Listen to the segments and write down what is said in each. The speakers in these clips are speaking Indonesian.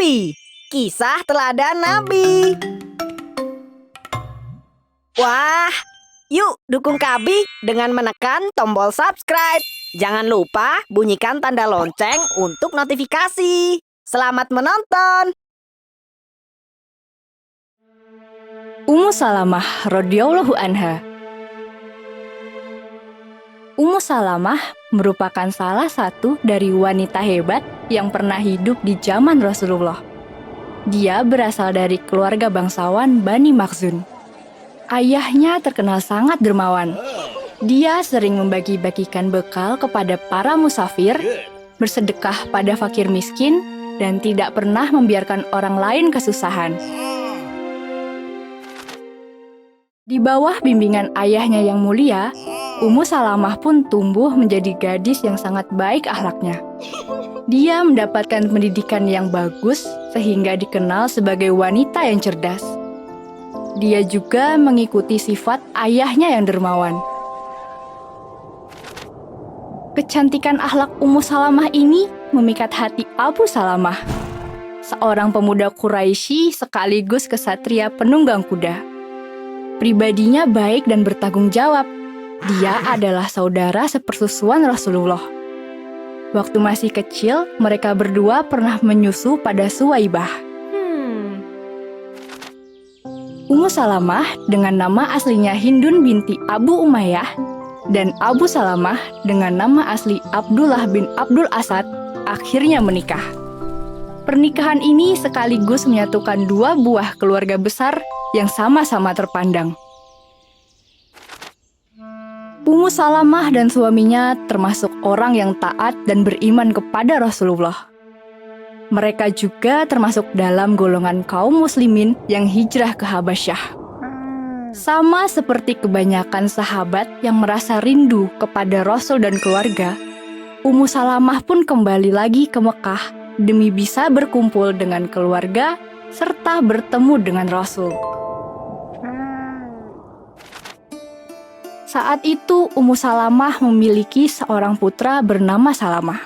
Kabi, kisah teladan Nabi. Wah, yuk dukung Kabi dengan menekan tombol subscribe. Jangan lupa bunyikan tanda lonceng untuk notifikasi. Selamat menonton. Ummu Salamah radhiyallahu anha. Ummu Salamah merupakan salah satu dari wanita hebat yang pernah hidup di zaman Rasulullah. Dia berasal dari keluarga bangsawan Bani Makhzum. Ayahnya terkenal sangat dermawan. Dia sering membagi-bagikan bekal kepada para musafir, bersedekah pada fakir miskin, dan tidak pernah membiarkan orang lain kesusahan. Di bawah bimbingan ayahnya yang mulia, Ummu Salamah pun tumbuh menjadi gadis yang sangat baik akhlaknya. Dia mendapatkan pendidikan yang bagus sehingga dikenal sebagai wanita yang cerdas. Dia juga mengikuti sifat ayahnya yang dermawan. Kecantikan akhlak Ummu Salamah ini memikat hati Abu Salamah, seorang pemuda Quraisy sekaligus kesatria penunggang kuda. Pribadinya baik dan bertanggung jawab. Dia adalah saudara sepersusuan Rasulullah. Waktu masih kecil, mereka berdua pernah menyusu pada Suwaibah. Ummu Salamah dengan nama aslinya Hindun binti Abu Umayyah dan Abu Salamah dengan nama asli Abdullah bin Abdul Asad akhirnya menikah. Pernikahan ini sekaligus menyatukan dua buah keluarga besar yang sama-sama terpandang. Ummu Salamah dan suaminya termasuk orang yang taat dan beriman kepada Rasulullah. Mereka juga termasuk dalam golongan kaum muslimin yang hijrah ke Habasyah. Sama seperti kebanyakan sahabat yang merasa rindu kepada Rasul dan keluarga, Ummu Salamah pun kembali lagi ke Mekah demi bisa berkumpul dengan keluarga serta bertemu dengan Rasul. Saat itu Ummu Salamah memiliki seorang putra bernama Salamah.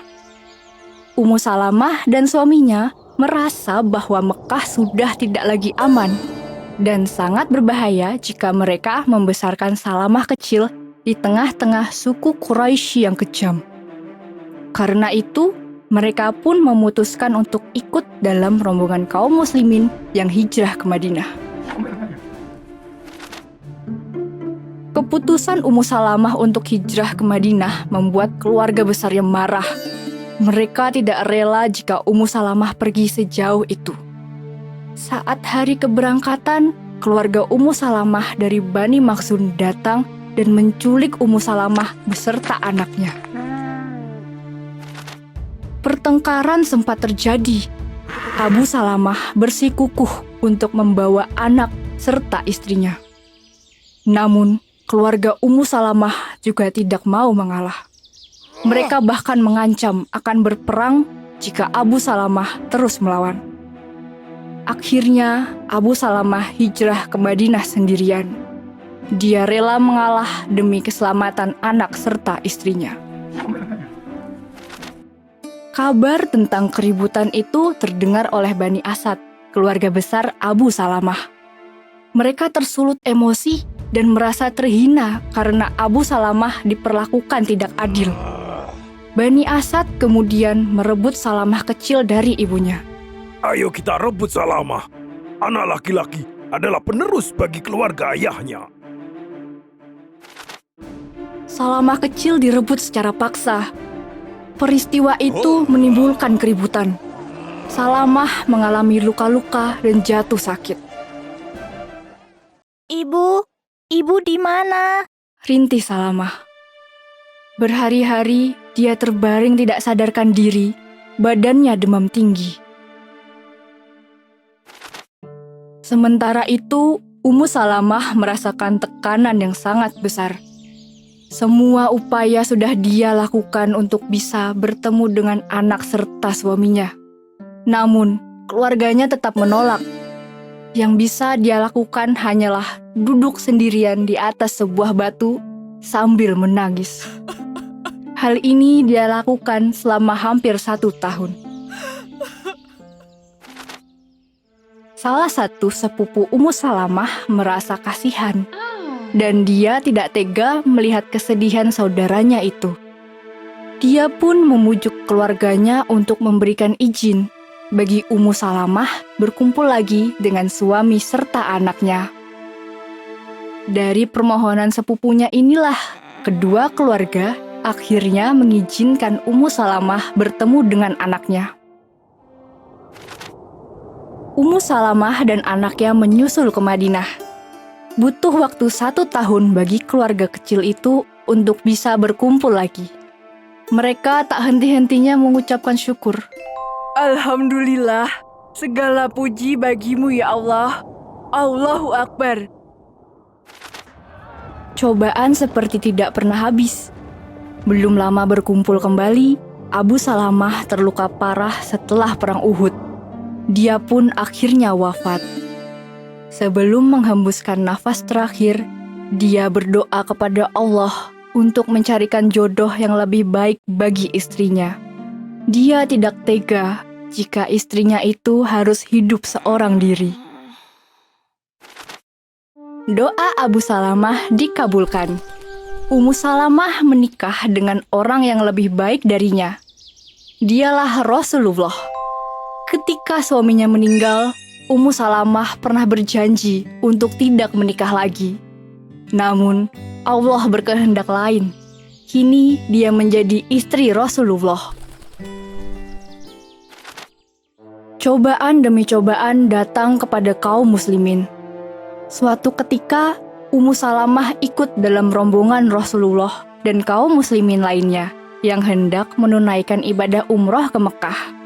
Ummu Salamah dan suaminya merasa bahwa Mekah sudah tidak lagi aman dan sangat berbahaya jika mereka membesarkan Salamah kecil di tengah-tengah suku Quraisy yang kejam. Karena itu, mereka pun memutuskan untuk ikut dalam rombongan kaum muslimin yang hijrah ke Madinah. Keputusan Ummu Salamah untuk hijrah ke Madinah membuat keluarga besarnya marah. Mereka tidak rela jika Ummu Salamah pergi sejauh itu. Saat hari keberangkatan, keluarga Ummu Salamah dari Bani Makhzum datang dan menculik Ummu Salamah beserta anaknya. Pertengkaran sempat terjadi. Abu Salamah bersikukuh untuk membawa anak serta istrinya. Namun, keluarga Ummu Salamah juga tidak mau mengalah. Mereka bahkan mengancam akan berperang jika Abu Salamah terus melawan. Akhirnya, Abu Salamah hijrah ke Madinah sendirian. Dia rela mengalah demi keselamatan anak serta istrinya. Kabar tentang keributan itu terdengar oleh Bani Asad, keluarga besar Abu Salamah. Mereka tersulut emosi dan merasa terhina karena Abu Salamah diperlakukan tidak adil. Bani Asad kemudian merebut Salamah kecil dari ibunya. Ayo kita rebut Salamah. Anak laki-laki adalah penerus bagi keluarga ayahnya. Salamah kecil direbut secara paksa. Peristiwa itu menimbulkan keributan. Salamah mengalami luka-luka dan jatuh sakit. Ibu di mana? Rintih Salamah. Berhari-hari dia terbaring tidak sadarkan diri, badannya demam tinggi. Sementara itu, Ummu Salamah merasakan tekanan yang sangat besar. Semua upaya sudah dia lakukan untuk bisa bertemu dengan anak serta suaminya. Namun, keluarganya tetap menolak. Yang bisa dia lakukan hanyalah duduk sendirian di atas sebuah batu sambil menangis. Hal ini dia lakukan selama hampir 1 tahun. salah satu sepupu Ummu Salamah merasa kasihan. Dan dia tidak tega melihat kesedihan saudaranya itu. Dia pun memujuk keluarganya untuk memberikan izin bagi Ummu Salamah berkumpul lagi dengan suami serta anaknya. Dari permohonan sepupunya inilah, kedua keluarga akhirnya mengizinkan Ummu Salamah bertemu dengan anaknya. Ummu Salamah dan anaknya menyusul ke Madinah. Butuh waktu 1 tahun bagi keluarga kecil itu untuk bisa berkumpul lagi. Mereka tak henti-hentinya mengucapkan syukur. Alhamdulillah, segala puji bagimu ya Allah. Allahu Akbar. Cobaan seperti tidak pernah habis. Belum lama berkumpul kembali, Abu Salamah terluka parah setelah perang Uhud. Dia pun akhirnya wafat. Sebelum menghembuskan nafas terakhir, dia berdoa kepada Allah untuk mencarikan jodoh yang lebih baik bagi istrinya. Dia tidak tega jika istrinya itu harus hidup seorang diri. Doa Abu Salamah dikabulkan. Ummu Salamah menikah dengan orang yang lebih baik darinya. Dialah Rasulullah. Ketika suaminya meninggal, Ummu Salamah pernah berjanji untuk tidak menikah lagi. Namun, Allah berkehendak lain. Kini dia menjadi istri Rasulullah. Cobaan demi cobaan datang kepada kaum muslimin. Suatu ketika, Ummu Salamah ikut dalam rombongan Rasulullah dan kaum muslimin lainnya yang hendak menunaikan ibadah umrah ke Mekah.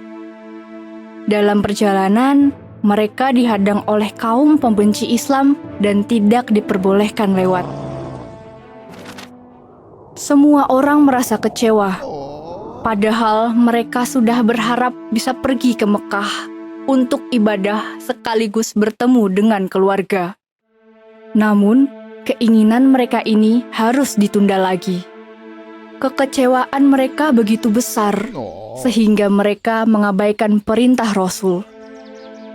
Dalam perjalanan, mereka dihadang oleh kaum pembenci Islam dan tidak diperbolehkan lewat. Semua orang merasa kecewa, padahal mereka sudah berharap bisa pergi ke Mekah untuk ibadah sekaligus bertemu dengan keluarga. Namun, keinginan mereka ini harus ditunda lagi. Kekecewaan mereka begitu besar, sehingga mereka mengabaikan perintah Rasul.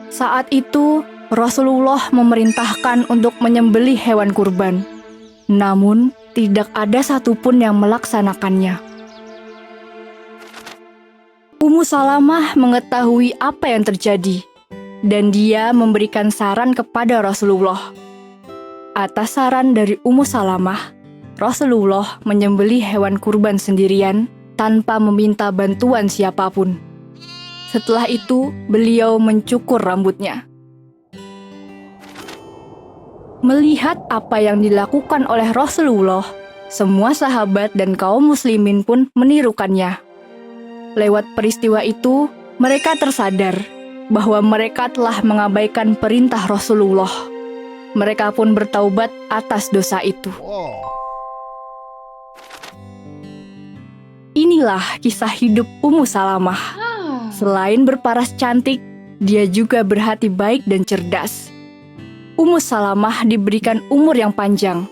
Saat itu, Rasulullah memerintahkan untuk menyembelih hewan kurban. Namun, tidak ada satupun yang melaksanakannya. Ummu Salamah mengetahui apa yang terjadi, dan dia memberikan saran kepada Rasulullah. Atas saran dari Ummu Salamah, Rasulullah menyembelih hewan kurban sendirian tanpa meminta bantuan siapapun. Setelah itu, beliau mencukur rambutnya. Melihat apa yang dilakukan oleh Rasulullah, semua sahabat dan kaum muslimin pun menirukannya. Lewat peristiwa itu, mereka tersadar bahwa mereka telah mengabaikan perintah Rasulullah. Mereka pun bertaubat atas dosa itu. Inilah kisah hidup Ummu Salamah. Selain berparas cantik, dia juga berhati baik dan cerdas. Ummu Salamah diberikan umur yang panjang.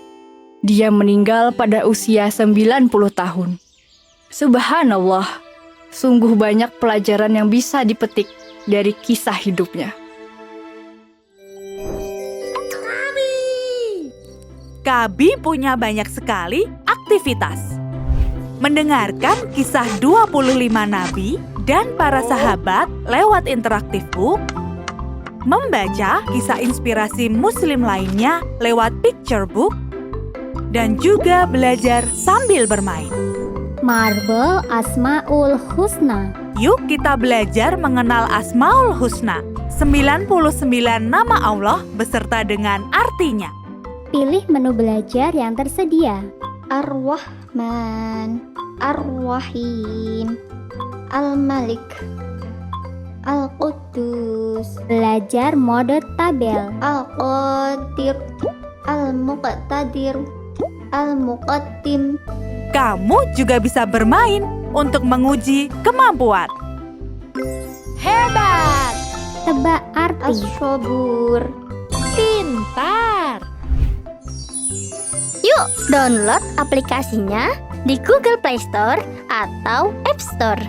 Dia meninggal pada usia 90 tahun. Subhanallah, sungguh banyak pelajaran yang bisa dipetik dari kisah hidupnya. Kabi punya banyak sekali aktivitas. Mendengarkan kisah 25 nabi dan para sahabat lewat interaktif book, membaca kisah inspirasi muslim lainnya lewat picture book, dan juga belajar sambil bermain. Marble Asmaul Husna. Yuk kita belajar mengenal Asmaul Husna, 99 nama Allah beserta dengan artinya. Pilih menu belajar yang tersedia. Ar-Rahman, Ar-Rahim, Al-Malik, Al-Quddus. Belajar mode tabel. Al-Qadir, Al-Muqtadir, Al-Muqaddim. Kamu juga bisa bermain untuk menguji kemampuan. Hebat! Tebak arti. As-Sabur. Pintar! Yuk download aplikasinya di Google Play Store atau App Store.